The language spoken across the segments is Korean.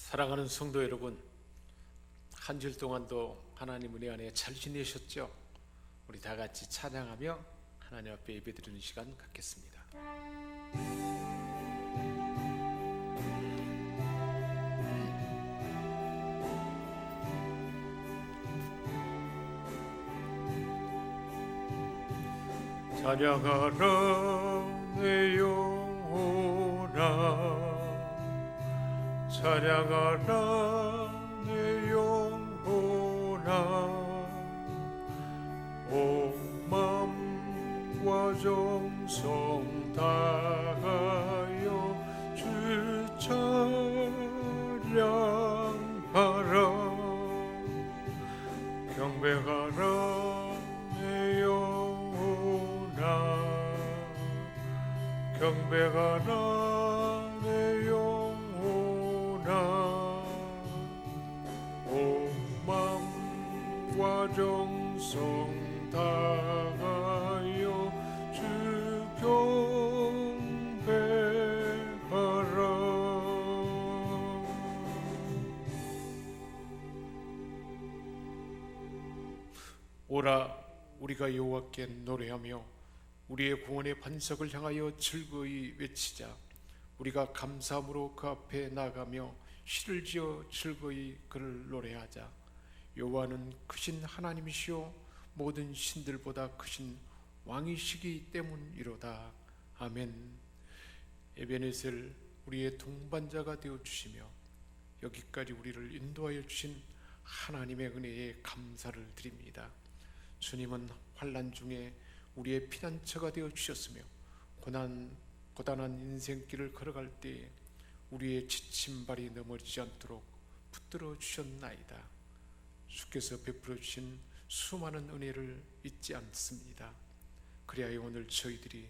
사랑하는 성도 여러분, 한 주일 동안도 하나님 은혜 안에 잘 지내셨죠? 우리 다 같이 찬양하며 하나님 앞에 예배드리는 시간 갖겠습니다. 찬양하라 내 영혼아, 찬양하라 내 영혼아, 온 맘과 정성 다하여 주 찬양하라. 경배하라 내 영혼아, 경배하라 내 영혼아, 온 맘과 정성 다하여 주 경배하라. 오라, 우리가 여호와께 노래하며 우리의 구원의 반석을 향하여 즐거이 외치자. 우리가 감사함으로 그 앞에 나가며 시를 지어 즐거이 그를 노래하자. 여호와는 크신 하나님이시요 모든 신들보다 크신 왕이시기 때문이로다. 아멘. 에베네셀, 우리의 동반자가 되어 주시며 여기까지 우리를 인도하여 주신 하나님의 은혜에 감사를 드립니다. 주님은 환난 중에 우리의 피난처가 되어 주셨으며 고단한 인생길을 걸어갈 때에 우리의 지친 발이 넘어지지 않도록 붙들어 주셨나이다. 주께서 베풀어 주신 수많은 은혜를 잊지 않습니다. 그리하여 오늘 저희들이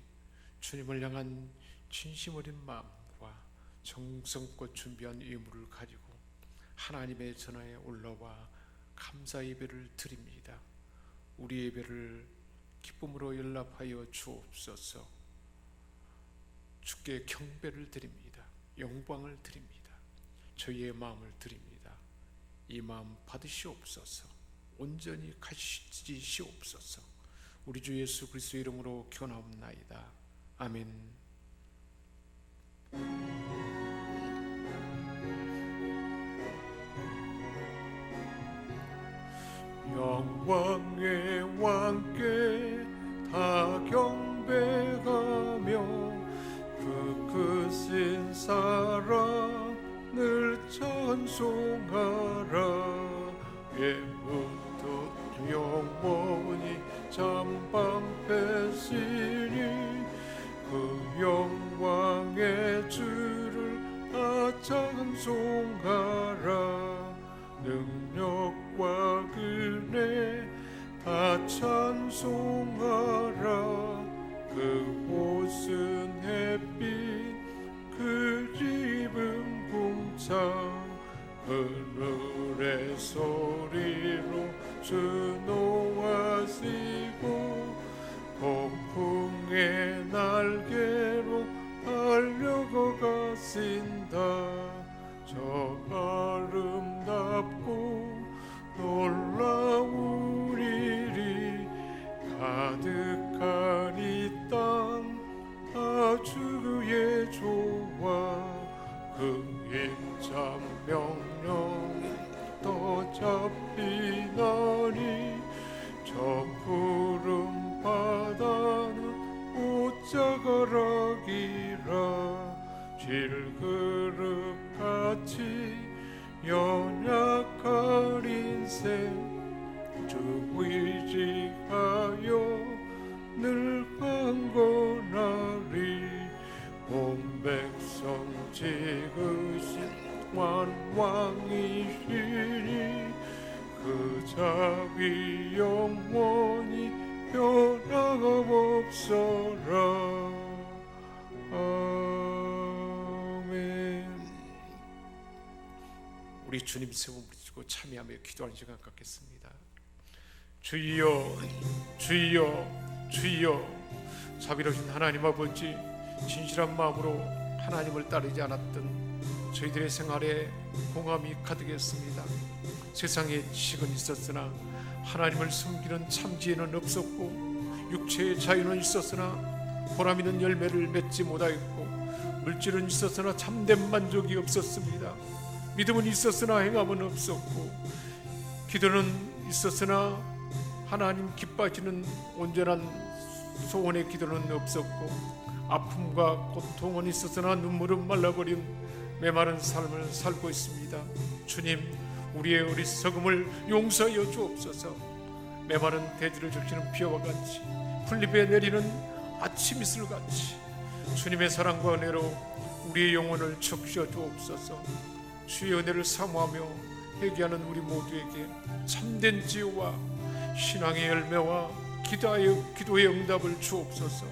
주님을 향한 진심 어린 마음과 정성껏 준비한 예물을 가지고 하나님의 전화에 올라와 감사 예배를 드립니다. 우리 예배를 기쁨으로 연락하여 주옵소서. 주께 경배를 드립니다. 영광을 드립니다. 저희의 마음을 드립니다. 이 마음 받으시옵소서. 온전히 가지시옵소서. 우리 주 예수 그리스도의 이름으로 기원하옵나이다. 아멘. 영광의 왕께 다 경배하며 그 크신 사랑을 찬송하라. 예부터 영원히 잠방패시니 그 영광의 주를 다 찬송하라. 능력과 은혜 다 찬송하라. 그 옷은 햇빛, 그 입은 궁창, 하늘의 소리로 주 노하시고 폭풍의 날개로 달려가 가신다. 저 아름답고 놀라운 일이 가득한 이 땅 다 주의 조화. 그 임참 명령이 더 잡히나니 저 푸른 바다는 옷자가락이라. 질그릇같이 연약한 인생 주 의지하여 늘 강건하리. 온 백성 지으신 왕이시니 그 자비 영원히 변함없어라. 아멘. 우리 주님 세움 부르시고 참여하며 기도하는 시간 갖겠습니다. 주여, 주여, 주여. 자비로우신 하나님 아버지, 진실한 마음으로 하나님을 따르지 않았던 저희들의 생활에 공함이 가득했습니다. 세상에 지식은 있었으나 하나님을 섬기는 참지혜는 없었고, 육체의 자유는 있었으나 보람 있는 열매를 맺지 못하였고, 물질은 있었으나 참된 만족이 없었습니다. 믿음은 있었으나 행함은 없었고, 기도는 있었으나 하나님 기뻐하시는 온전한 소원의 기도는 없었고, 아픔과 고통은 있었으나 눈물은 말라버린 메마른 삶을 살고 있습니다. 주님, 우리의 어리석음을 용서하여 주옵소서. 메마른 대지를 적시는 비와 같이, 풀잎에 내리는 아침 이슬같이 주님의 사랑과 은혜로 우리의 영혼을 적셔 주옵소서. 주의 은혜를 사모하며 회개하는 우리 모두에게 참된 지혜와 신앙의 열매와 기도의 응답을 주옵소서.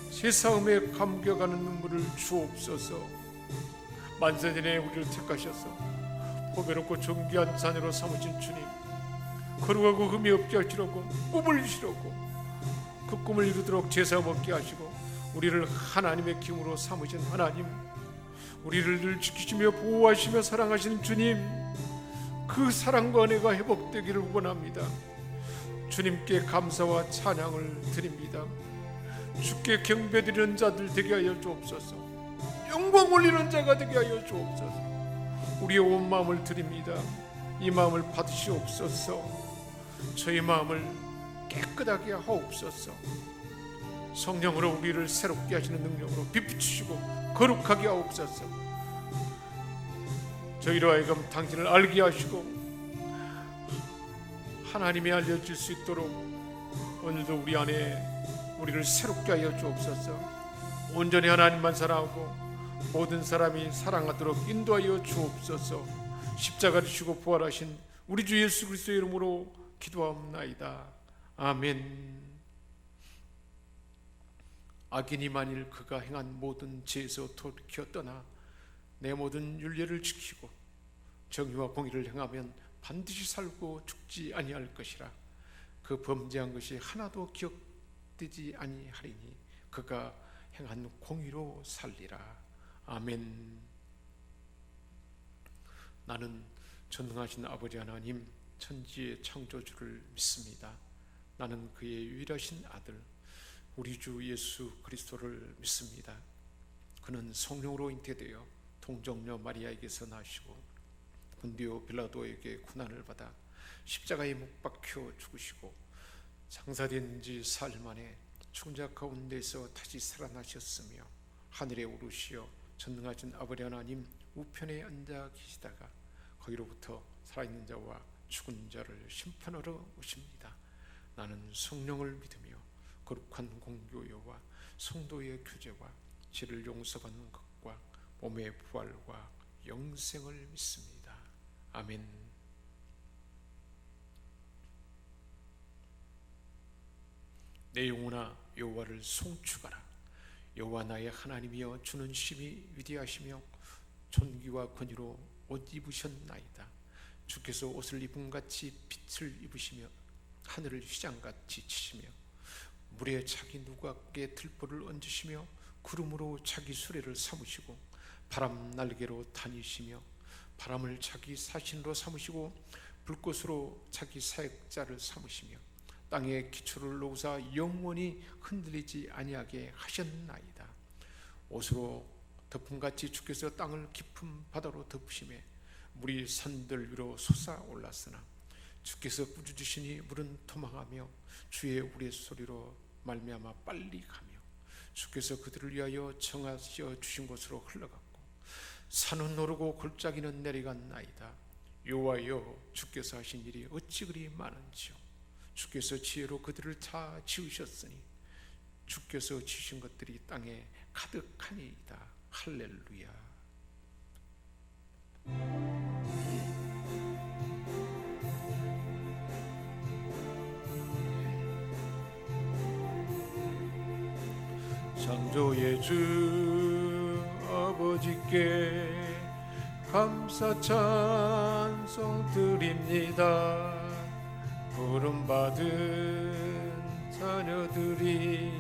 제사음에 감격하는 눈물을 주옵소서. 만세전에 우리를 택하셔서 보배롭고 존귀한 자녀로 삼으신 주님, 거룩하고 흠이 없게 하시려고 꿈을 주시려고 그 꿈을 이루도록 제사음 얻게 하시고 우리를 하나님의 기업으로 삼으신 하나님, 우리를 늘 지키시며 보호하시며 사랑하시는 주님, 그 사랑과 은혜가 회복되기를 원합니다. 주님께 감사와 찬양을 드립니다. 주께 경배드리는 자들 되게 하여 주옵소서. 영광 올리는 자가 되게 하여 주옵소서. 우리의 온 마음을 드립니다. 이 마음을 받으시옵소서. 저희 마음을 깨끗하게 하옵소서. 성령으로 우리를 새롭게 하시는 능력으로 비추시고 거룩하게 하옵소서. 저희로 하여금 당신을 알게 하시고 하나님이 알려질 수 있도록 오늘도 우리 안에 우리를 새롭게 하여 주옵소서. 온전히 하나님만 사랑하고 모든 사람이 사랑하도록 인도하여 주옵소서. 십자가를 지고 부활하신 우리 주 예수 그리스도의 이름으로 기도하옵나이다. 아멘. 악인이 만일 그가 행한 모든 죄에서 돌이켜 떠나 내 모든 율례를 지키고 정의와 공의를 행하면 반드시 살고 죽지 아니할 것이라. 그 범죄한 것이 하나도 기억되지 아니하리니 그가 행한 공의로 살리라. 아멘. 나는 전능하신 아버지 하나님, 천지의 창조주를 믿습니다. 나는 그의 유일하신 아들 우리 주 예수 그리스도를 믿습니다. 그는 성령으로 잉태되어 동정녀 마리아에게서 나시고 본디오 빌라도에게 고난을 받아 십자가에 못 박혀 죽으시고 장사된 지 사흘 만에 죽은 자 가운데서 다시 살아나셨으며 하늘에 오르시어 전능하신 아버지 하나님 우편에 앉아 계시다가 거기로부터 살아있는 자와 죽은 자를 심판하러 오십니다. 나는 성령을 믿으며 거룩한 공교회와 성도의 교제와 죄를 용서받는 것과 몸의 부활과 영생을 믿습니다. 아멘. 내 영혼아 여호와를 송축하라. 여호와 나의 하나님이여, 주는 심히 위대하시며 존귀와 권위로 옷 입으셨나이다. 주께서 옷을 입은 같이 빛을 입으시며 하늘을 휘장같이 치시며 물에 자기 누각에 들보를 얹으시며 구름으로 자기 수레를 삼으시고 바람 날개로 다니시며 바람을 자기 사신으로 삼으시고 불꽃으로 자기 사역자를 삼으시며 땅에 기초를 놓으사 영원히 흔들리지 아니하게 하셨나이다. 옷으로 덮음같이 주께서 땅을 깊은 바다로 덮으시매 물이 산들 위로 솟아올랐으나 주께서 꾸짖으시니 물은 도망하며 주의 우레소리로 말미암아 빨리 가며 주께서 그들을 위하여 정하여 주신 곳으로 흘러갔고 산은 오르고 골짜기는 내려갔나이다. 여호와여, 주께서 하신 일이 어찌 그리 많은지요. 주께서 지혜로 그들을 다 지으셨으니 주께서 지으신 것들이 땅에 가득하니이다. 할렐루야. 창조의 주 아버지께 감사 찬송 드립니다. 부름받은 자녀들이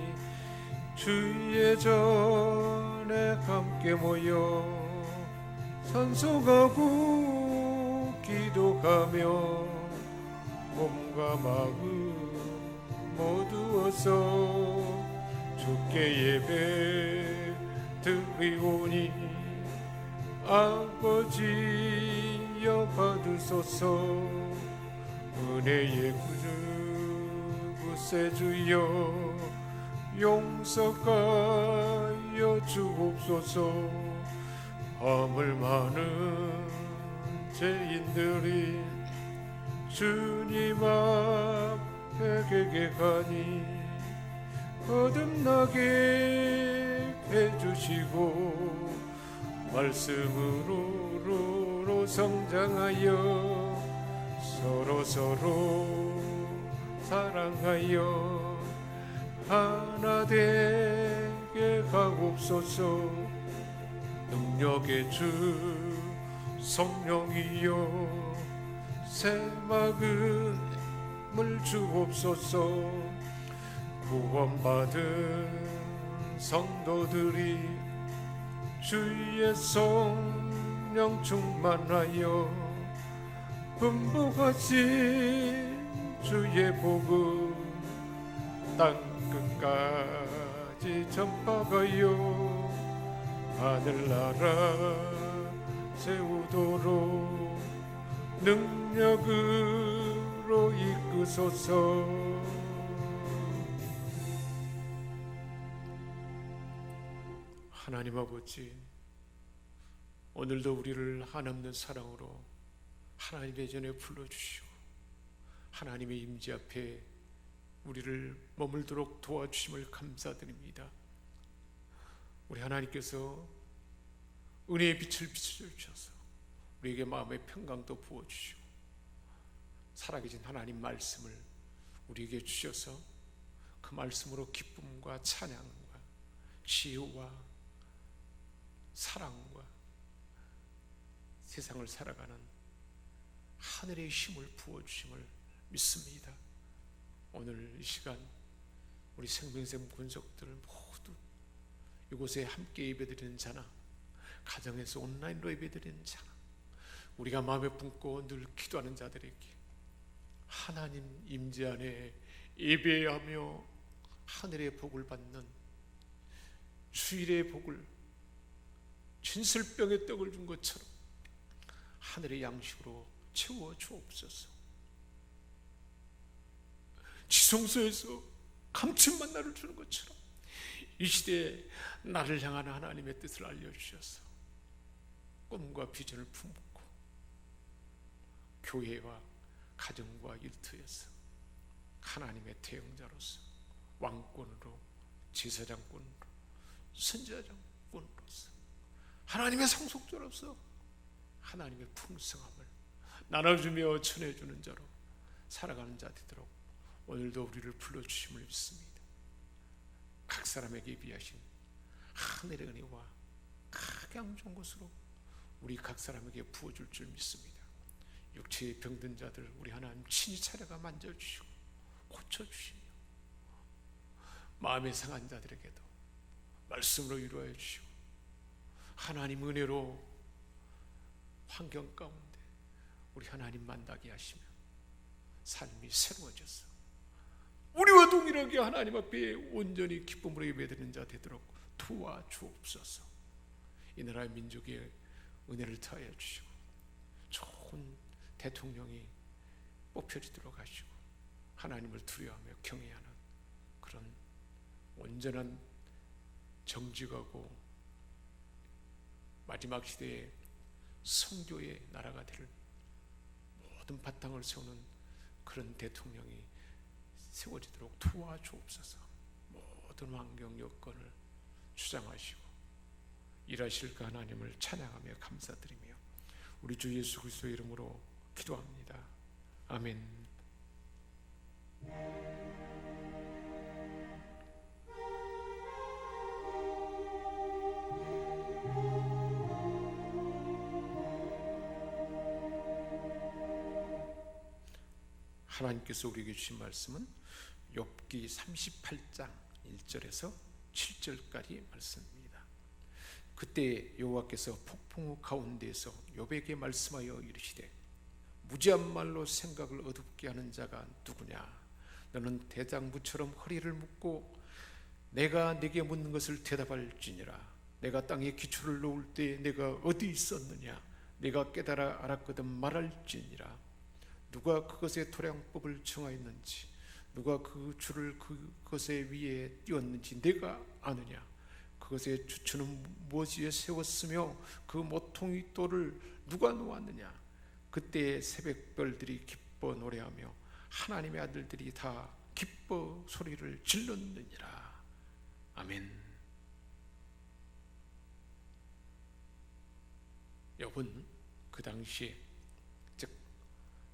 주의 전에 함께 모여 찬송하고 기도하며 몸과 마음 모두어서 주께 예배 드리오니 아버지여 받으소서. 은혜의 구세주여 용서하여 주옵소서. 허물 많은 죄인들이 주님 앞에 회개하니 거듭나게 해주시고 말씀으로 성장하여 서로 사랑하여 하나 되게 하옵소서. 능력의 주 성령이여 새 마음을 주옵소서. 구원받은 성도들이 주의 성령 충만하여 분부하신 주의 복음 땅끝까지 전파하여 하늘나라 세우도록 능력으로 이끄소서. 하나님 아버지, 오늘도 우리를 한없는 사랑으로 하나님의 전에 불러주시고 하나님의 임재 앞에 우리를 머물도록 도와주심을 감사드립니다. 우리 하나님께서 은혜의 빛을 비춰주셔서 우리에게 마음의 평강도 부어주시고 살아계신 하나님 말씀을 우리에게 주셔서 그 말씀으로 기쁨과 찬양과 치유와 사랑과 세상을 살아가는 하늘의 힘을 부어주심을 믿습니다. 오늘 이 시간 우리 생명샘 권속들 모두 이곳에 함께 예배드리는 자나 가정에서 온라인으로 예배드리는 자나 우리가 마음에 품고 늘 기도하는 자들에게 하나님 임재 안에 예배하며 하늘의 복을 받는 주일의 복을 진설병의 떡을 준 것처럼 하늘의 양식으로 채워 주옵소서. 지성소에서 감춘 만나를 주는 것처럼 이 시대에 나를 향하는 하나님의 뜻을 알려주셔서 꿈과 비전을 품고 교회와 가정과 일터에서 하나님의 대응자로서 왕권으로 제사장권으로 선지자장권으로서 하나님의 상속자로서 하나님의 풍성함을 나눠주며 전해주는 자로 살아가는 자 되도록 오늘도 우리를 불러주심을 믿습니다. 각 사람에게 비하신 하늘의 은혜와 가장 좋은 것으로 우리 각 사람에게 부어줄 줄 믿습니다. 육체에 병든 자들 우리 하나님 친히 찾아가 만져주시고 고쳐주시며 마음에 상한 자들에게도 말씀으로 위로해 주시고 하나님 은혜로 환경 가운데 우리 하나님 만나게 하시며 삶이 새로워져서 우리와 동일하게 하나님 앞에 온전히 기쁨으로 예배드리는 자 되도록 도와주옵소서. 이 나라의 민족에 은혜를 더하여 주시고 좋은 대통령이 뽑혀지도록 하시고 하나님을 두려워하며 경외하는 그런 온전한 정직하고 마지막 시대에 성교의 나라가 될 모든 바탕을 세우는 그런 대통령이 세워지도록 도와주옵소서. 모든 환경 여건을 주장하시고 일하실 그 하나님을 찬양하며 감사드리며 우리 주 예수 그리스도의 이름으로 기도합니다. 아멘. 하나님께서 우리에게 주신 말씀은 욥기 38장 1절에서 7절까지 말씀입니다. 그때 여호와께서 폭풍우 가운데에서 욥에게 말씀하여 이르시되 무지한 말로 생각을 어둡게 하는 자가 누구냐? 너는 대장부처럼 허리를 묶고 내가 네게 묻는 것을 대답할지니라. 내가 땅에 기초를 놓을 때 내가 어디 있었느냐? 내가 깨달아 알았거든 말할지니라. 누가 그것의 토량법을 정하였는지, 누가 그 줄을 그것의 위에 띄웠는지 내가 아느냐? 그것의 주추는 무엇이에 세웠으며 그 모퉁이 돌을 누가 놓았느냐? 그때 새벽별들이 기뻐 노래하며 하나님의 아들들이 다 기뻐 소리를 질렀느니라. 아멘. 욥은 그 당시에, 즉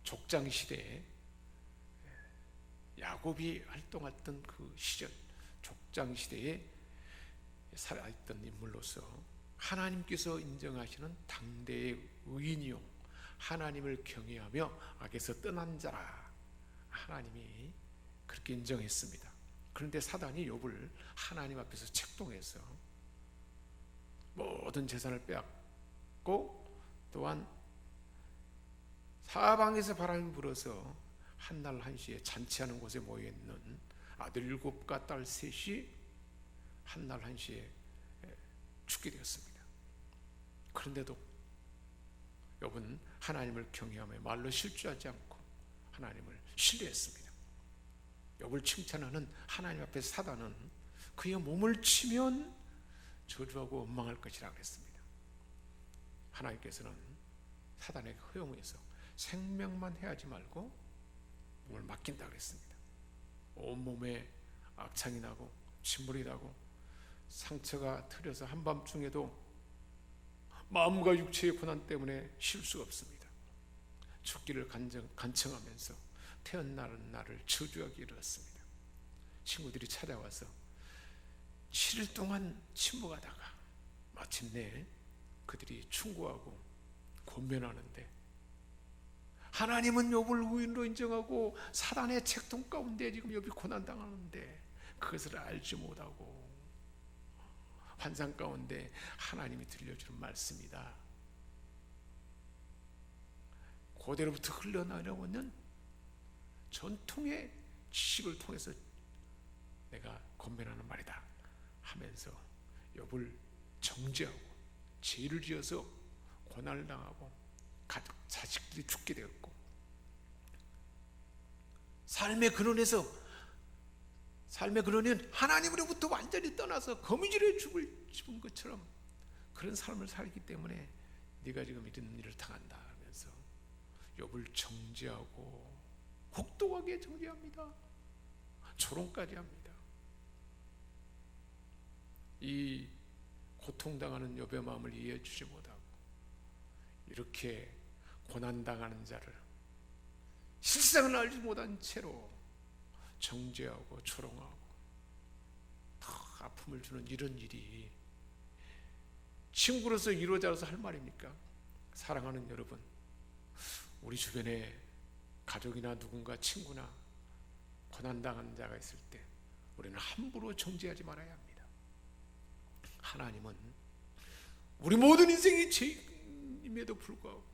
족장 시대에 야곱이 활동했던 그 시절, 족장 시대에 살아있던 인물로서 하나님께서 인정하시는 당대의 의인이요 하나님을 경외하며 악에서 떠난 자라, 하나님이 그렇게 인정했습니다. 그런데 사단이 욥을 하나님 앞에서 책동해서 모든 재산을 빼앗고, 또한 사방에서 바람이 불어서 한날 한시에 잔치하는 곳에 모여있는 아들 7과 딸 3이 한날 한시에 죽게 되었습니다. 그런데도 욥은 하나님을 경외하며 말로 실주하지 않고 하나님을 신뢰했습니다. 욥을 칭찬하는 하나님 앞에 사단은 그의 몸을 치면 저주하고 원망할 것이라고 했습니다. 하나님께서는 사단에게 허용해서 생명만 해하지 말고 몸을 맡긴다 그랬습니다. 온몸에 악창이 나고 침물이 나고 상처가 트려서 한밤중에도 마음과 육체의 고난 때문에 쉴 수가 없습니다. 죽기를 간청하면서 태어나는 날을 저주하기 이르렀습니다. 친구들이 찾아와서 7일 동안 침묵하다가 마침내 그들이 충고하고 권면하는데, 하나님은 욥을 의인으로 인정하고 사단의 책동 가운데 지금 욥이 고난당하는데 그것을 알지 못하고 환상 가운데 하나님이 들려주는 말씀이다. 고대로부터 흘러나오는 전통의 지식을 통해서 내가 권면하는 말이다 하면서 욥을 정죄하고 죄를 지어서 고난을 당하고 가족, 자식들이 죽게 되었고, 삶의 근원은 하나님으로부터 완전히 떠나서 거미줄에 죽을 집은 것처럼 그런 삶을 살기 때문에 네가 지금 이런 일을 당한다 하면서 욥을 정죄하고 혹독하게 정죄합니다. 조롱까지 합니다. 이 고통당하는 욥의 마음을 이해해 주지 못하고 이렇게 고난당하는 자를 실상을 알지 못한 채로 정죄하고 조롱하고 더 아픔을 주는 이런 일이 친구로서 위로자로서 할 말입니까? 사랑하는 여러분, 우리 주변에 가족이나 누군가 친구나 고난당한 자가 있을 때 우리는 함부로 정죄하지 말아야 합니다. 하나님은 우리 모든 인생이 죄임에도 불구하고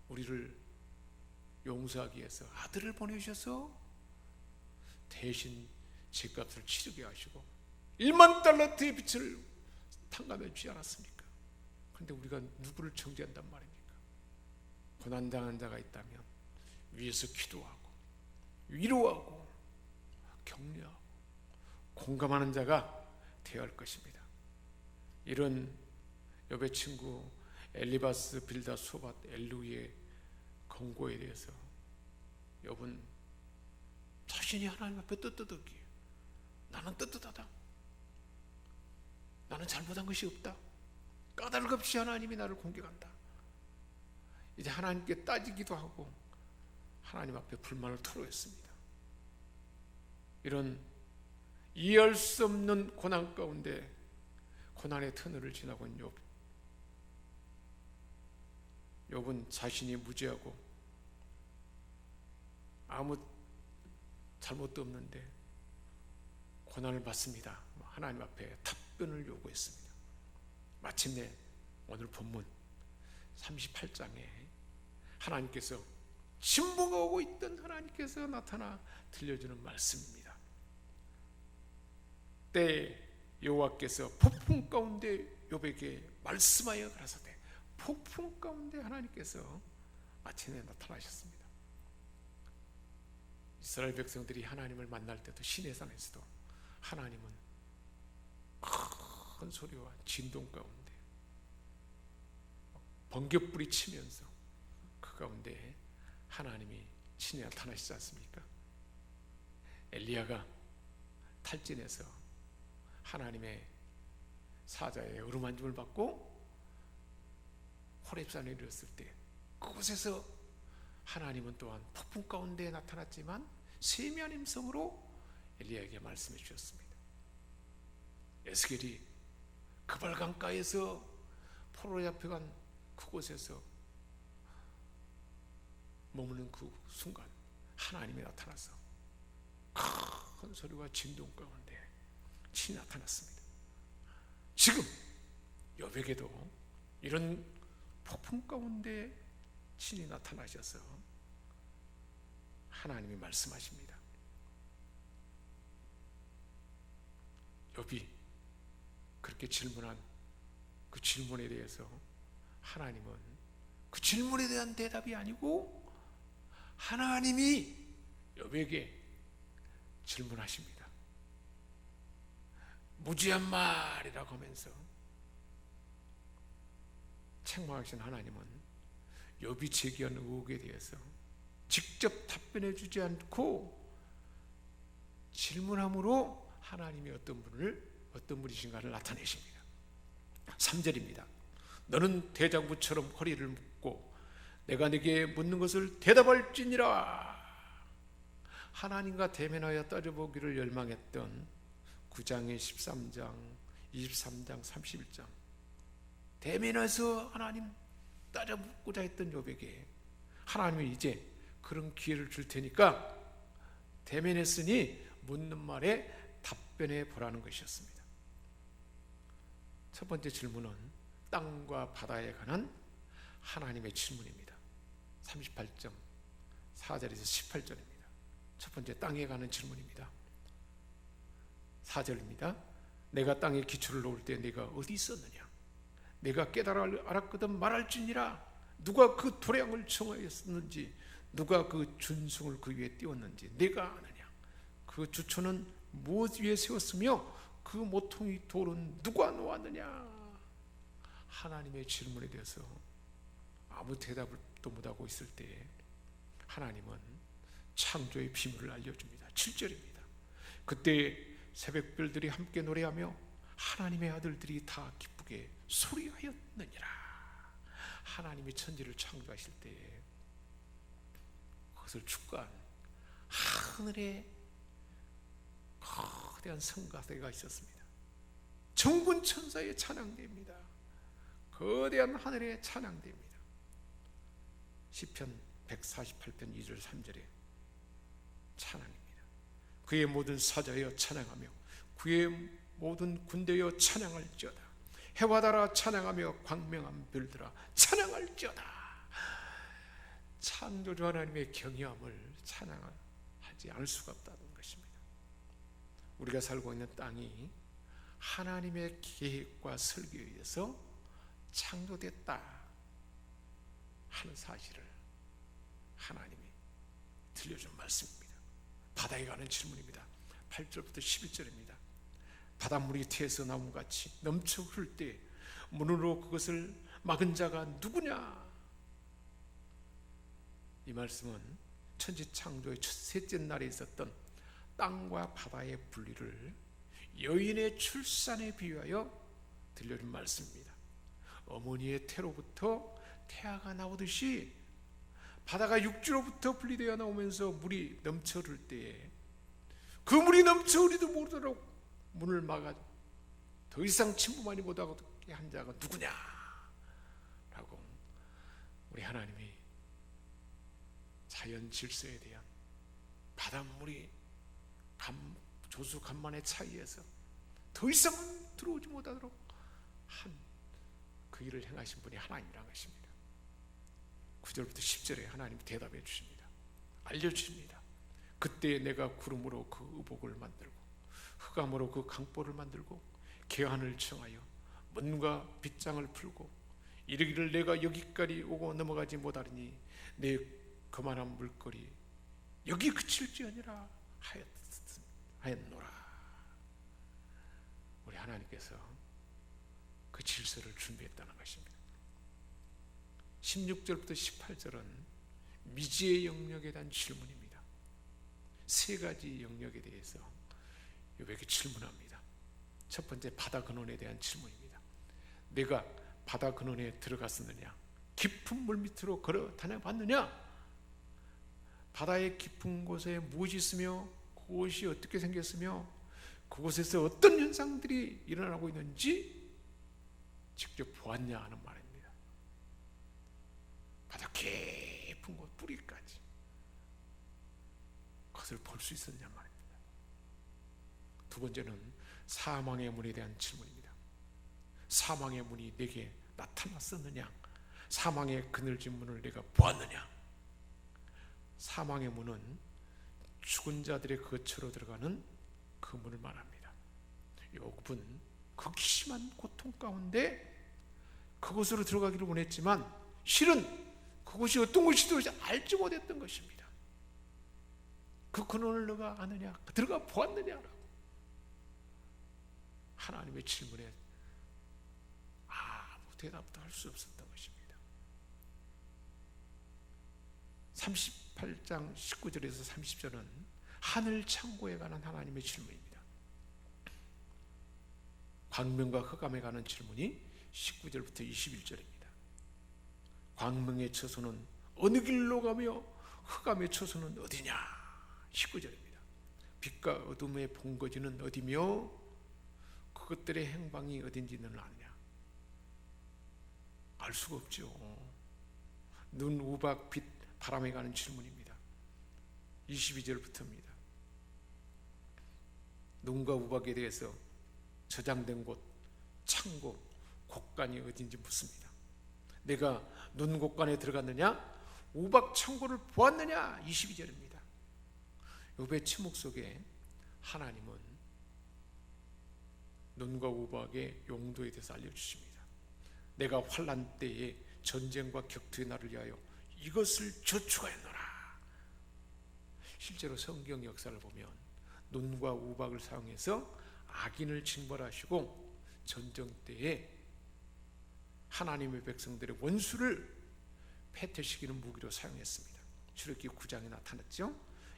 우리를 용서하기 위해서 아들을 보내주셔서 대신 죄값을 치르게 하시고 1만 달란트의 빚을 탕감해 주지 않았습니까? 그런데 우리가 누구를 정죄한단 말입니까? 고난당한 자가 있다면 위에서 기도하고 위로하고 격려하고 공감하는 자가 되어야 할 것입니다. 이런 욥의 친구 엘리바스 빌다 소밧 엘루이의 권고에 대해서 욥은 자신이 하나님 앞에 떳떳하기에 나는 떳떳하다, 나는 잘못한 것이 없다, 까닭 없이 하나님이 나를 공격한다, 이제 하나님께 따지기도 하고 하나님 앞에 불만을 토로했습니다. 이런 이해할 수 없는 고난 가운데 고난의 터널을 지나고 있는 욥은 자신이 무죄하고 아무 잘못도 없는데 고난을 받습니다. 하나님 앞에 답변을 요구했습니다. 마침내 오늘 본문 38장에 하나님께서 침묵하고 있던 하나님께서 나타나 들려주는 말씀입니다. 때에 여호와께서 폭풍 가운데 욥에게 말씀하여 가라사대, 폭풍 가운데 하나님께서 마침내 나타나셨습니다. 이스라엘 백성들이 하나님을 만날 때도 시내산에서도 하나님은 큰 소리와 진동 가운데 번갯불이 치면서 그 가운데 하나님이 친히 나타나시지 않습니까? 엘리야가 탈진해서 하나님의 사자의 어루만짐을 받고 호렙산에 이르렀을 때 그곳에서 하나님은 또한 폭풍 가운데 나타났지만 세미한 음성으로 엘리야에게 말씀해 주셨습니다. 에스겔이 그발강가에서 포로에 잡혀간 그곳에서 머무는 그 순간 하나님이 나타나서 큰 소리와 진동 가운데 친히 나타났습니다. 지금 욥에게도 이런 폭풍 가운데 친히 나타나셔서 하나님이 말씀하십니다. 욥이 그렇게 질문한 그 질문에 대해서 하나님은 그 질문에 대한 대답이 아니고 하나님이 욥에게 질문하십니다. 무지한 말이라고 하면서 책망하신 하나님은 욥이 제기한 의혹에 대해서 직접 답변해 주지 않고 질문함으로 하나님이 어떤 분이신가를 나타내십니다. 3절입니다. 너는 대장부처럼 허리를 묶고 내가 네게 묻는 것을 대답할지니라. 하나님과 대면하여 따져보기를 열망했던 9장의 13장, 23장, 31장 대면해서 하나님 따져보고자 했던 욥에게 하나님이 이제 그런 기회를 줄 테니까 대면했으니 묻는 말에 답변해 보라는 것이었습니다. 첫 번째 질문은 땅과 바다에 관한 하나님의 질문입니다. 38장 4절에서 18절입니다. 첫 번째 땅에 관한 질문입니다. 4절입니다. 내가 땅에 기초를 놓을 때 네가 어디 있었느냐? 내가 깨달아 알았거든 말할지니라. 누가 그 도량을 청하였는지, 누가 그 준승을 그 위에 띄웠는지 내가 아느냐? 그 주초는 무엇 위에 세웠으며 그 모퉁이 돌은 누가 놓았느냐? 하나님의 질문에 대해서 아무 대답도 못하고 있을 때 하나님은 창조의 비밀을 알려줍니다. 7절입니다. 그때 새벽별들이 함께 노래하며 하나님의 아들들이 다 기쁘게 소리하였느니라. 하나님이 천지를 창조하실 때 그것을 축구한 하늘에 거대한 성가대가 있었습니다. 정군 천사의 찬양대입니다. 거대한 하늘의 찬양대입니다. 시편 148편 2절 3절에 찬양입니다. 그의 모든 사자여 찬양하며 그의 모든 군대여 찬양할지어다. 해와 달아 찬양하며 광명한 별들아 찬양할지어다. 창조주 하나님의 경외함을 찬양하지 않을 수가 없다는 것입니다. 우리가 살고 있는 땅이 하나님의 계획과 설계에 의해서 창조됐다 하는 사실을 하나님이 들려준 말씀입니다. 바다에 관한 질문입니다. 8절부터 11절입니다. 바닷물이 태에서 나무같이 넘쳐 흐를 때 문으로 그것을 막은 자가 누구냐? 이 말씀은 천지 창조의 셋째 날에 있었던 땅과 바다의 분리를 여인의 출산에 비유하여 들려준 말씀입니다. 어머니의 태로부터 태아가 나오듯이 바다가 육지로부터 분리되어 나오면서 물이 넘쳐 흐를 때에 그 물이 넘쳐 흐리도 모르도록 문을 막아 더 이상 침범하지 못하게 한 자가 누구냐? 라고 우리 하나님이 자연 질서에 대한 바닷물이 조수 간만의 차이에서 더 이상 들어오지 못하도록 한 그 일을 행하신 분이 하나님이라는 것입니다. 9절부터 10절에 하나님이 대답해 주십니다. 알려주십니다. 그때 내가 구름으로 그 의복을 만들고 흑암으로 그 강보를 만들고 개환을 청하여 문과 빗장을 풀고 이르기를 내가 여기까지 오고 넘어가지 못하리니 내 그만한 물거리 여기 그칠지어니라 하였노라. 우리 하나님께서 그 질서를 준비했다는 것입니다. 16절부터 18절은 미지의 영역에 대한 질문입니다. 세 가지 영역에 대해서 요백이 질문합니다. 첫 번째, 바다 근원에 대한 질문입니다. 내가 바다 근원에 들어갔었느냐? 깊은 물 밑으로 걸어 다녀봤느냐? 바다의 깊은 곳에 무엇이 있으며 그곳이 어떻게 생겼으며 그곳에서 어떤 현상들이 일어나고 있는지 직접 보았냐 하는 말입니다. 바다 깊은 곳 뿌리까지 그것을 볼 수 있었냐 말입니다. 두 번째는 사망의 문에 대한 질문입니다. 사망의 문이 내게 나타났었느냐? 사망의 그늘진 문을 내가 보았느냐? 사망의 문은 죽은 자들의 거처로 들어가는 그 문을 말합니다. 욥은 극심한 고통 가운데 그곳으로 들어가기를 원했지만 실은 그곳이 어떤 곳인지 알지 못했던 것입니다. 그 근원을 너가 아느냐? 들어가 보았느냐라고 하나님의 질문에 아무 대답도 할 수 없었던 것입니다. 38장 19절에서 30절은 하늘 창고에 관한 하나님의 질문입니다. 광명과 흑암에 관한 질문이 19절부터 21절입니다. 광명의 처소는 어느 길로 가며 흑암의 처소는 어디냐? 19절입니다. 빛과 어둠의 본거지는 어디며 그것들의 행방이 어딘지 너는 아느냐? 알 수가 없죠. 눈, 우박, 빛, 바람에 가는 질문입니다. 22절부터입니다. 눈과 우박에 대해서 저장된 곳, 창고, 곳간이 어딘지 묻습니다. 내가 눈 곳간에 들어갔느냐? 우박 창고를 보았느냐? 22절입니다. 욥의 침묵 속에 하나님은 눈과 우박의 용도에 대해서 알려주십니다. 내가 환난 때에 전쟁과 격투의 날을 위하여 이것을 저축하였노라. 실제로 성경 역사를 보면 눈과 우박을 사용해서 악인을 징벌하시고 전쟁 때에 하나님의 백성들의 원수를 패퇴시키는 무기로 사용했습니다. 출애굽기 9장에 나타났죠.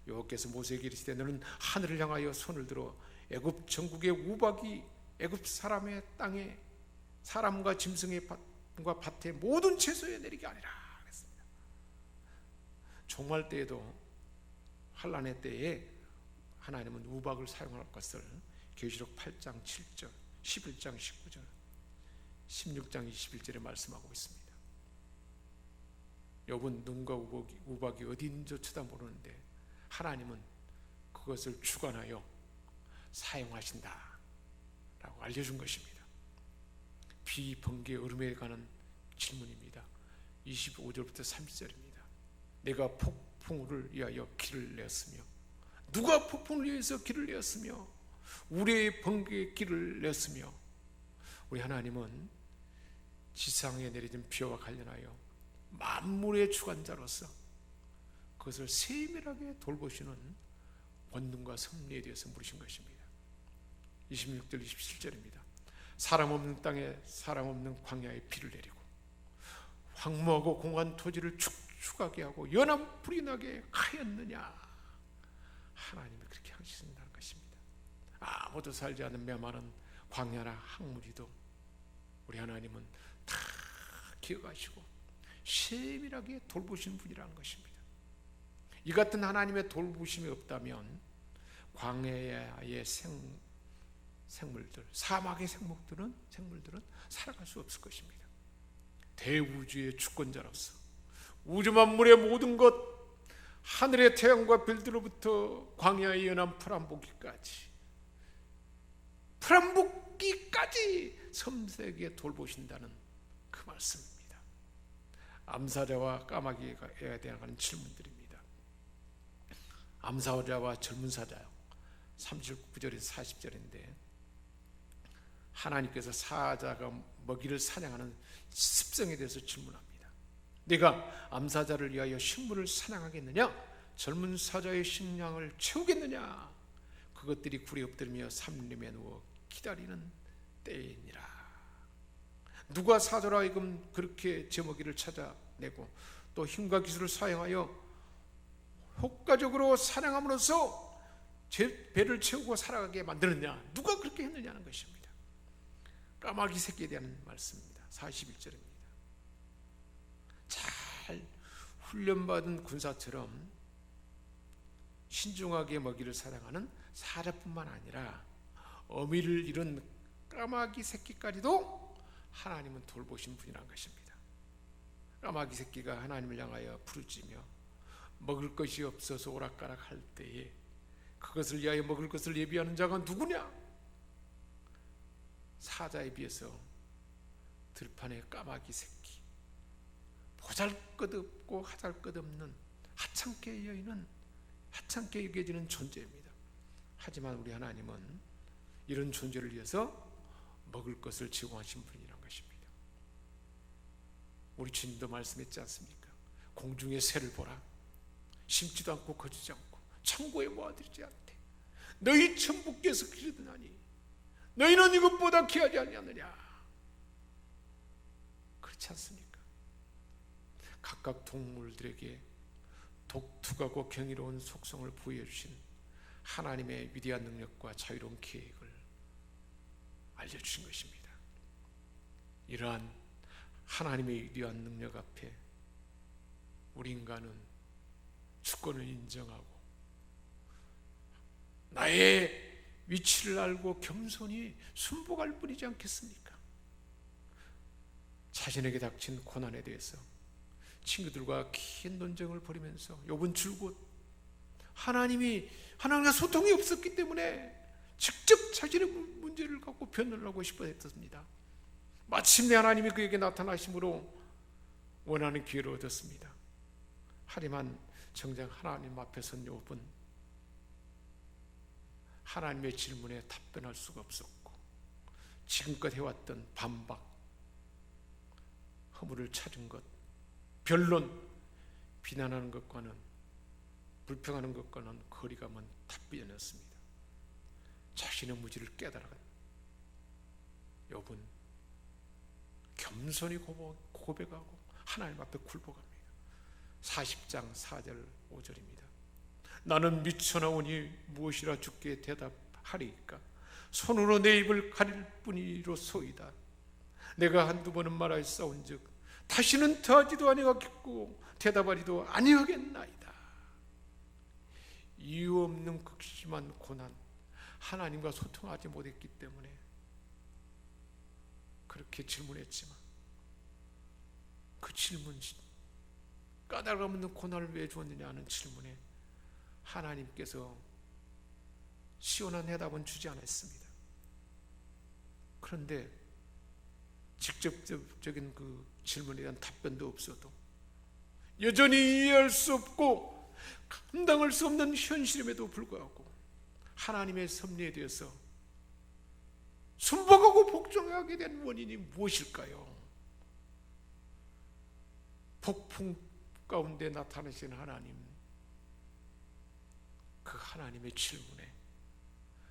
여호와께서 모세에게 이르시되 너는 하늘을 향하여 손을 들어 애굽 전국의 우박이 애굽 사람의 땅에 사람과 짐승의 밭과 밭의 모든 채소에 내리게 하리라 그랬습니다. 종말 때에도 환난의 때에 하나님은 우박을 사용할 것을 계시록 8장 7절, 11장 19절, 16장 21절에 말씀하고 있습니다. 욥은 눈과 우박이 어딘지 쳐다보는데 하나님은 그것을 주관하여 사용하신다 라고 알려준 것입니다. 비, 번개, 얼음에 관한 질문입니다. 25절부터 30절입니다. 내가 폭풍을 위하여 길을 내었으며 누가 폭풍을 위해서 길을 내었으며 우리의 번개에 길을 내었으며 우리 하나님은 지상에 내리는 비와 관련하여 만물의 주관자로서 그것을 세밀하게 돌보시는 권능과 섭리에 대해서 물으신 것입니다. 26절 27절입니다. 사람 없는 땅에 사람 없는 광야에 비를 내리고 황무하고 공한 토지를 축축하게 하고 연한 불이 나게 하였느냐? 하나님이 그렇게 하신다는 것입니다. 아무도 살지 않는 메마른 광야나 항무지도 우리 하나님은 다 기억하시고 세밀하게 돌보시는 분이라는 것입니다. 이 같은 하나님의 돌보심이 없다면 광야의 생물들, 사막의 생물들은 살아갈 수 없을 것입니다. 대우주의 주권자로서 우주 만물의 모든 것, 하늘의 태양과 별들로부터 광야의 연한 풀한복기까지 섬세하게 돌보신다는 그 그 말씀입니다. 암사자와 까마귀에 대한 질문들입니다. 암사자와 젊은 사자요. 39절에서 40절인데 하나님께서 사자가 먹이를 사냥하는 습성에 대해서 질문합니다. 네가 암사자를 위하여 식물을 사냥하겠느냐? 젊은 사자의 식량을 채우겠느냐? 그것들이 굴에 엎드리며 삼림에 누워 기다리는 때이니라. 누가 사자로 하여금 그렇게 제 먹이를 찾아내고 또 힘과 기술을 사용하여 효과적으로 사냥함으로써 제 배를 채우고 살아가게 만드느냐? 누가 그렇게 했느냐는 것입니다. 까마귀 새끼에 대한 말씀입니다. 41절입니다. 잘 훈련받은 군사처럼 신중하게 먹이를 사냥하는 사자뿐만 아니라 어미를 잃은 까마귀 새끼까지도 하나님은 돌보신 분이라는 것입니다. 까마귀 새끼가 하나님을 향하여 부르짖으며 먹을 것이 없어서 오락가락 할 때에 그것을 위하여 먹을 것을 예비하는 자가 누구냐? 사자에 비해서 들판의 까마귀 새끼, 보잘것없고 하잘것없는 하찮게 여겨지는 존재입니다. 하지만 우리 하나님은 이런 존재를 위해서 먹을 것을 제공하신 분이라는 것입니다. 우리 주님도 말씀했지 않습니까? 공중의 새를 보라. 심지도 않고 거두지 않고 창고에 모아들이지 않되 너희 천부께서 기르더니 너희는 이것보다 귀하지 아니하느냐? 그렇지 않습니까? 각각 동물들에게 독특하고 경이로운 속성을 부여해 주신 하나님의 위대한 능력과 자유로운 계획을 알려주신 것입니다. 이러한 하나님의 위대한 능력 앞에 우리 인간은 주권을 인정하고 나의 위치를 알고 겸손히 순복할 뿐이지 않겠습니까? 자신에게 닥친 고난에 대해서 친구들과 긴 논쟁을 벌이면서 욥은 줄곧 하나님과 소통이 없었기 때문에 직접 자신의 문제를 갖고 변론을 하고 싶어 했습니다. 마침내 하나님이 그에게 나타나심으로 원하는 기회를 얻었습니다. 하지만 정작 하나님 앞에 선 욥은 하나님의 질문에 답변할 수가 없었고 지금껏 해왔던 반박, 허물을 찾은 것, 변론, 비난하는 것과는 불평하는 것과는 거리가 먼 답변이었습니다. 자신의 무지를 깨달아간 욥은 겸손히 고백하고 하나님 앞에 굴복합니다. 40장 4절 5절입니다. 나는 미쳐나오니 무엇이라 주께 대답하리이까? 손으로 내 입을 가릴 뿐이로소이다. 내가 한두 번은 말하였사온즉 다시는 더하지도 아니하겠고 대답하리도 아니하겠나이다. 이유 없는 극심한 고난, 하나님과 소통하지 못했기 때문에 그렇게 질문했지만 그 질문, 까닭 없는 고난을 왜 주었느냐 하는 질문에 하나님께서 시원한 해답은 주지 않았습니다. 그런데 직접적인 그 질문에 대한 답변도 없어도 여전히 이해할 수 없고 감당할 수 없는 현실임에도 불구하고 하나님의 섭리에 대해서 순복하고 복종하게 된 원인이 무엇일까요? 폭풍 가운데 나타나신 하나님, 그 하나님의 질문에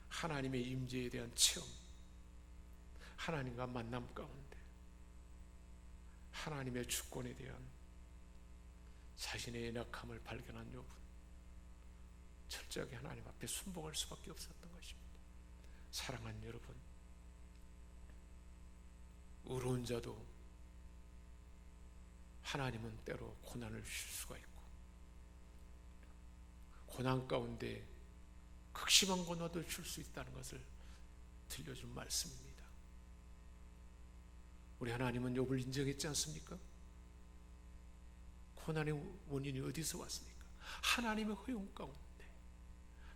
하나님의 임재에 대한 체험, 하나님과 만남 가운데 하나님의 주권에 대한 자신의 연약함을 발견한 욥은 철저하게 하나님 앞에 순복할 수밖에 없었던 것입니다. 사랑하는 여러분, 의로운 자도 하나님은 때로 고난을 주실 수가 있고 고난 가운데 극심한 고난도 줄 수 있다는 것을 들려준 말씀입니다. 우리 하나님은 욥을 인정했지 않습니까? 고난의 원인이 어디서 왔습니까? 하나님의 허용 가운데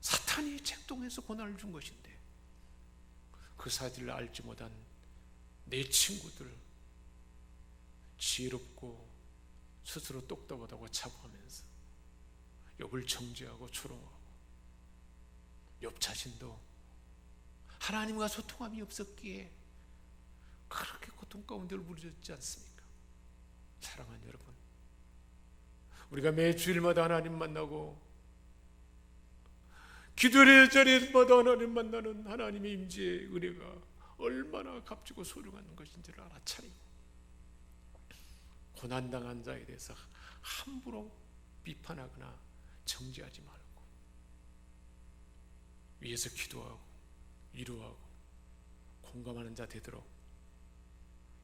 사탄이 책동해서 고난을 준 것인데 그 사실을 알지 못한 내 친구들, 지혜롭고 스스로 똑똑하다고 자부하면서 욥을 정죄하고 조롱하고, 욥 자신도 하나님과 소통함이 없었기에 그렇게 고통 가운데 무너졌지 않습니까? 사랑하는 여러분, 우리가 매 주일마다 하나님 만나고 기도의 자리마다 하나님 만나는 하나님의 임재의 은혜가 얼마나 값지고 소중한 것인지를 알아차리고, 고난당한 자에 대해서 함부로 비판하거나 정죄하지 말고 위에서 기도하고 위로하고 공감하는 자 되도록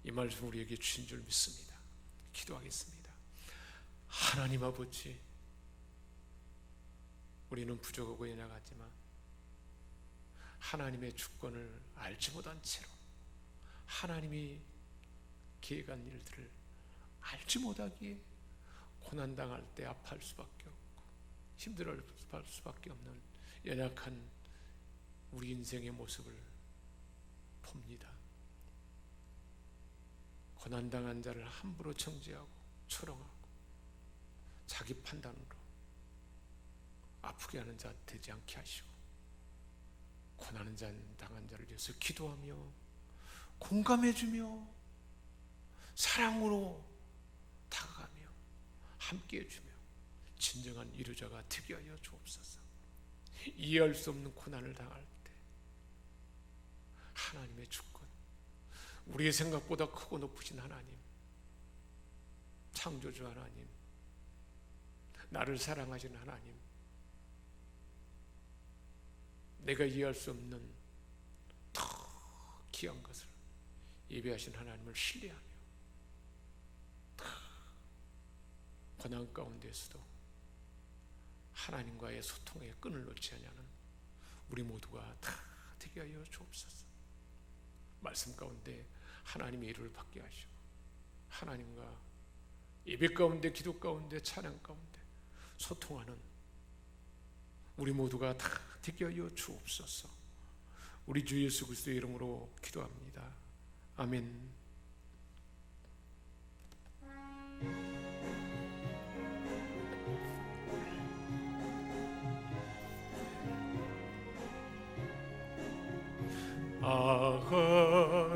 이 말씀 우리에게 주신 줄 믿습니다. 기도하겠습니다. 하나님 아버지, 우리는 부족하고 연약하지만 하나님의 주권을 알지 못한 채로 하나님이 계획한 일들을 알지 못하기에 고난당할 때 아파할 수밖에 없고 힘들어할 수밖에 없는 연약한 우리 인생의 모습을 봅니다. 고난당한 자를 함부로 정죄하고 조롱하고 자기 판단으로 아프게 하는 자 되지 않게 하시고, 고난한 당한 자를 위해서 기도하며 공감해주며 사랑으로 다가가며 함께해주며 진정한 이루자가 되게 하여 주옵소서. 이해할 수 없는 고난을 당할 때 하나님의 주권, 우리의 생각보다 크고 높으신 하나님, 창조주 하나님, 나를 사랑하시는 하나님, 내가 이해할 수 없는 더 귀한 것을 예배하신 하나님을 신뢰하며 고난 가운데서도 하나님과의 소통의 끈을 놓지 않냐는 우리 모두가 다 되게 하여 주옵소서. 말씀 가운데 하나님의 이름을 받게 하시고 하나님과 예배 가운데, 기도 가운데, 찬양 가운데 소통하는 우리 모두가 다 되게 하여 주옵소서. 우리 주 예수 그리스도의 이름으로 기도합니다. 아멘.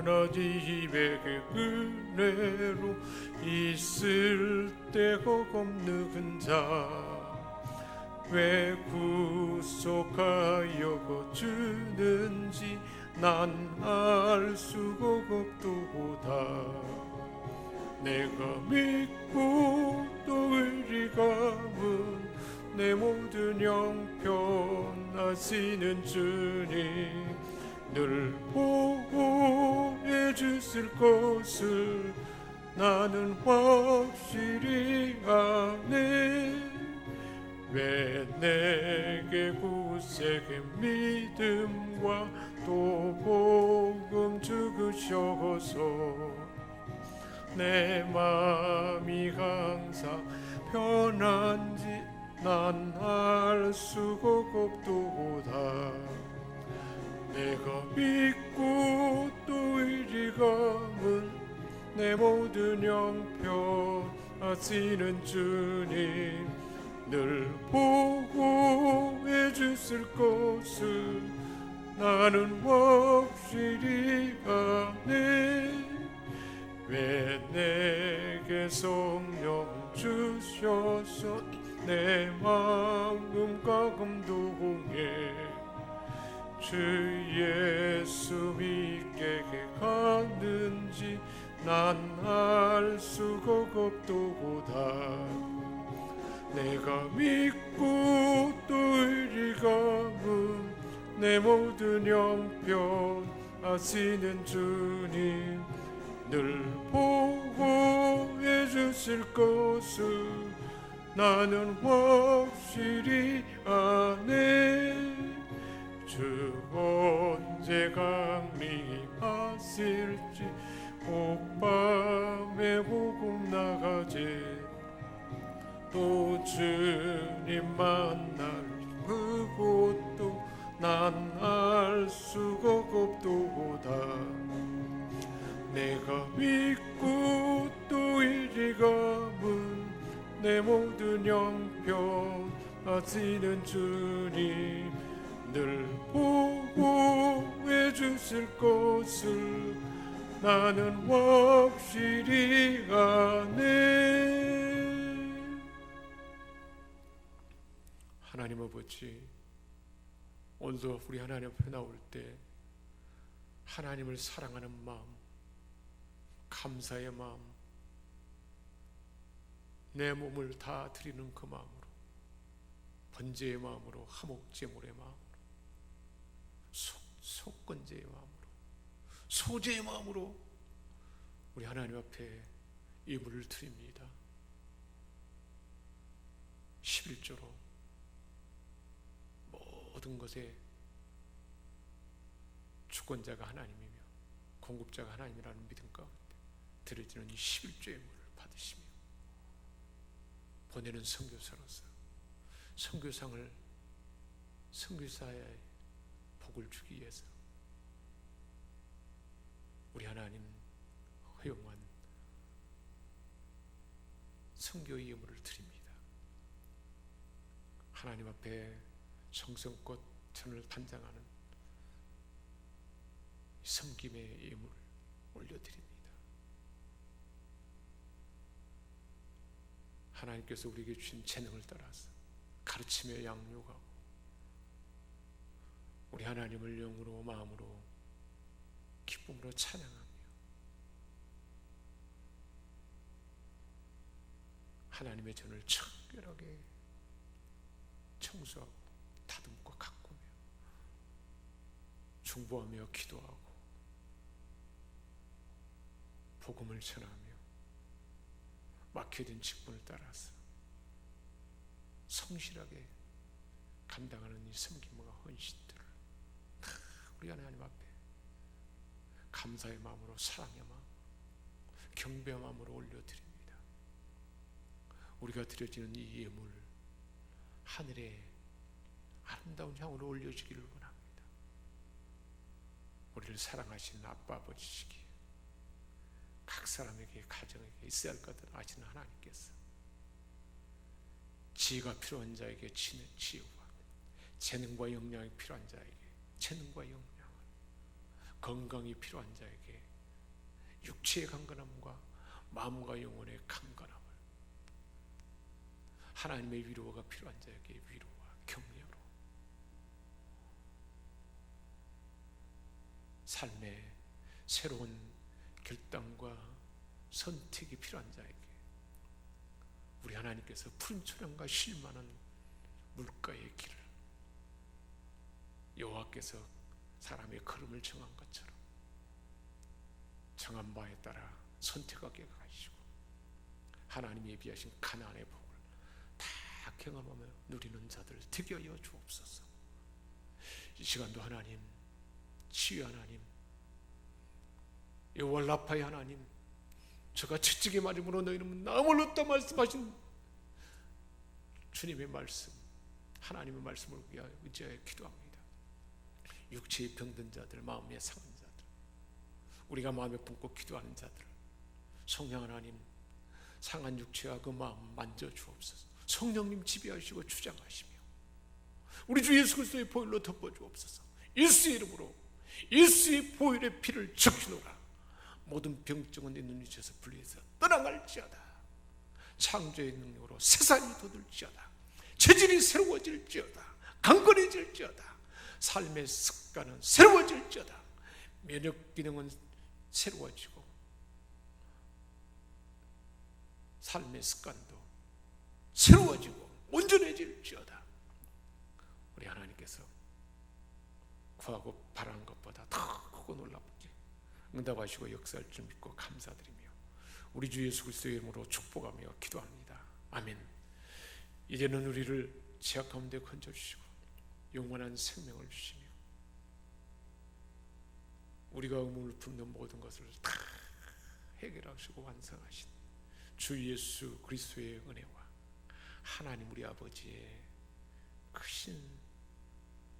하나님의 은혜로 있을 데가 없는 자 왜 구속하여 주는지 난 알 수가 없도다. 내가 믿고 또 의리 감은 내 모든 형편하시는 주님 늘 보호해 주실 것을 나는 확실히 아네. 왜 내게 구세의 믿음과 또 복음 주으셔서 내 마음이 항상 편한지 난 알 수가 없도다. 내가 믿고 또 이리 감은 내 모든 형편 하시는 주님 늘 보호해 주실 것을 나는 확실히 아네. 왜 내게 성령 주셔서 내 마음과 감동해 주 예수 믿게 가는지 난 알 수가 없도다. 내가 믿고 또 의리 감은 내 모든 형편 아시는 주님 늘 보호해 주실 것을 나는 확실히 아네. 주 언제 강림하실지 옥밤에 복음 나가지 또 주님 만날 그곳도 난 알 수가 없도다. 내가 믿고 또 내 모든 형편 아시는 주님 늘 보호해 주실 것을 나는 확실히 아네. 하나님 아버지, 오늘도 우리 하나님 앞에 나올 때 하나님을 사랑하는 마음, 감사의 마음, 내 몸을 다 드리는 그 마음으로, 번제의 마음으로, 화목제물의 마음으로, 속건제의 마음으로, 소제의 마음으로 우리 하나님 앞에 예물을 드립니다. 11조로 모든 것에 주권자가 하나님이며 공급자가 하나님이라는 믿음 가운데 드려지는 이 11조의 물을 받으시며 보내는 선교사로서 선교사의 복을 주기 위해서 우리 하나님 허용한 선교의 예물을 드립니다. 하나님 앞에 정성껏 전을 단장하는 섬김의 예물을 올려드립니다. 하나님께서 우리에게 주신 재능을 따라서 가르치며 양육하고 우리 하나님을 영으로 마음으로 기쁨으로 찬양하며 하나님의 전을 청결하게 청소하고 다듬고 가꾸며 중보하며 기도하고 복음을 전하며 막혀진 직분을 따라서 성실하게 감당하는 이 섬김과 헌신들을 다 우리 하나님 앞에 감사의 마음으로, 사랑의 마음, 경배의 마음으로 올려드립니다. 우리가 드려지는 이 예물 하늘에 아름다운 향으로 올려지기를 원합니다. 우리를 사랑하시는 아빠 아버지시기에 각 사람에게, 가정에게 있어야 할 것을 아시는 하나님께서 지혜가 필요한 자에게 지혜와, 재능과 역량이 필요한 자에게 재능과 역량을, 건강이 필요한 자에게 육체의 강건함과 마음과 영혼의 강건함을, 하나님의 위로가 필요한 자에게 위로와 격려로, 삶의 새로운 결단과 선택이 필요한 자에게 우리 하나님께서 푸른 초량과 쉴 만한 물가의 길을, 여호와께서 사람의 걸음을 정한 것처럼 정한 바에 따라 선택하게 하시고 하나님이 예비하신 가나안의 복을 다 경험하며 누리는 자들 되게 하여 주옵소서. 이 시간도 하나님, 치유 하나님, 여호와 라파의 하나님, 저가 채찍의 맞음으로 너희는 나음을 얻다 말씀하신 주님의 말씀, 하나님의 말씀을 의지하여 기도합니다. 육체에 병든 자들, 마음에 상한 자들, 우리가 마음에 품고 기도하는 자들, 성령 하나님, 상한 육체와 그 마음 만져 주옵소서. 성령님 지배하시고 주장하시며 우리 주 예수 그리스도의 보혈로 덮어 주옵소서. 예수의 이름으로 예수의 보혈의 피를 적시노라. 모든 병증은 있는 위치에서 분리해서 떠나갈지어다. 창조의 능력으로 세상이 돋을지어다. 체질이 새로워질지어다. 강건해질지어다. 삶의 습관은 새로워질지어다. 면역 기능은 새로워지고 삶의 습관도 새로워지고 온전해질지어다. 우리 하나님께서 구하고 바라는 것보다 더 크고 놀랍게 응답하시고 역사할 줄 믿고 감사드리며 우리 주 예수 그리스도의 이름으로 축복하며 기도합니다. 아멘. 이제는 우리를 죄악 가운데 건져주시고 영원한 생명을 주시며 우리가 의문을 품는 모든 것을 다 해결하시고 완성하신 주 예수 그리스도의 은혜와 하나님 우리 아버지의 크신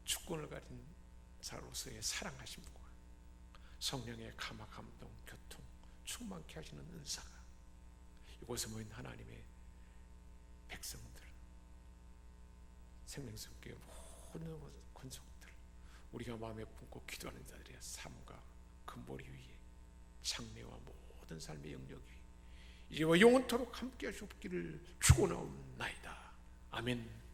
주권을 가진 자로서의 사랑하심과 성령의 감화, 감동, 교통 충만케 하시는 은사가 이곳에 모인 하나님의 백성들, 생명성교회 모든 권속들, 우리가 마음에 품고 기도하는 자들의 삶과 근본이 위에 장래와 모든 삶의 영역 위에 이제와 영원토록 함께 하시옵기를 축원하옵나이다. 아멘.